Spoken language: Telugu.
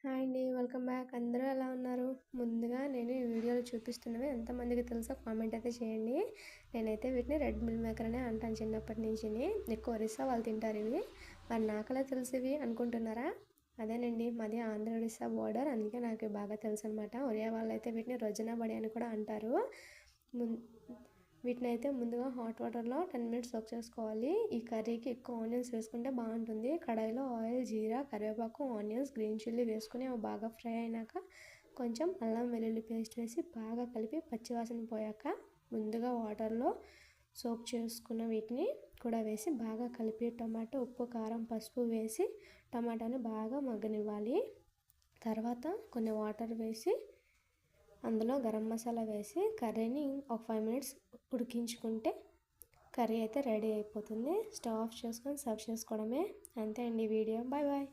హాయ్ అండి, వెల్కమ్ బ్యాక్. అందరూ ఎలా ఉన్నారు? ముందుగా నేను ఈ వీడియోలో చూపిస్తున్నవి ఎంతమందికి తెలుసో కామెంట్ అయితే చేయండి. నేనైతే వీటిని రెడ్ మిల్ మేకర్ అనే అంటాను చిన్నప్పటి నుంచి. ఎక్కువ ఒరిస్సా వాళ్ళు తింటారు ఇవి. మరి నాకలా తెలిసివి అనుకుంటున్నారా? అదేనండి, మాది ఆంధ్ర ఒరిస్సా బోర్డర్, అందుకే నాకు బాగా తెలుసు అనమాట. ఒరియా వాళ్ళు అయితే వీటిని రొజనా బడి అని కూడా అంటారు. వీటిని అయితే ముందుగా హాట్ వాటర్లో 10 మినిట్స్ సోక్ చేసుకోవాలి. ఈ కర్రీకి ఎక్కువ ఆనియన్స్ వేసుకుంటే బాగుంటుంది. కడాయిలో ఆయిల్, జీరా, కరివేపాకు, ఆనియన్స్, గ్రీన్ చిల్లీ వేసుకుని అవి బాగా ఫ్రై అయినాక కొంచెం అల్లం వెల్లుల్లి పేస్ట్ వేసి బాగా కలిపి పచ్చివాసన పోయాక ముందుగా వాటర్లో సోక్ చేసుకున్న వీటిని కూడా వేసి బాగా కలిపి టమాటో, ఉప్పు, కారం, పసుపు వేసి టమాటాని బాగా మగ్గనివ్వాలి. తర్వాత కొన్ని వాటర్ వేసి అందులో గరం మసాలా వేసి కర్రీని ఒక 5 మినిట్స్ ఉడికించుకుంటే కర్రీ అయితే రెడీ అయిపోతుంది. స్టవ్ ఆఫ్ చేసుకొని సర్వ్ చేసుకోవడమే. అంతే అండి వీడియో. Bye bye.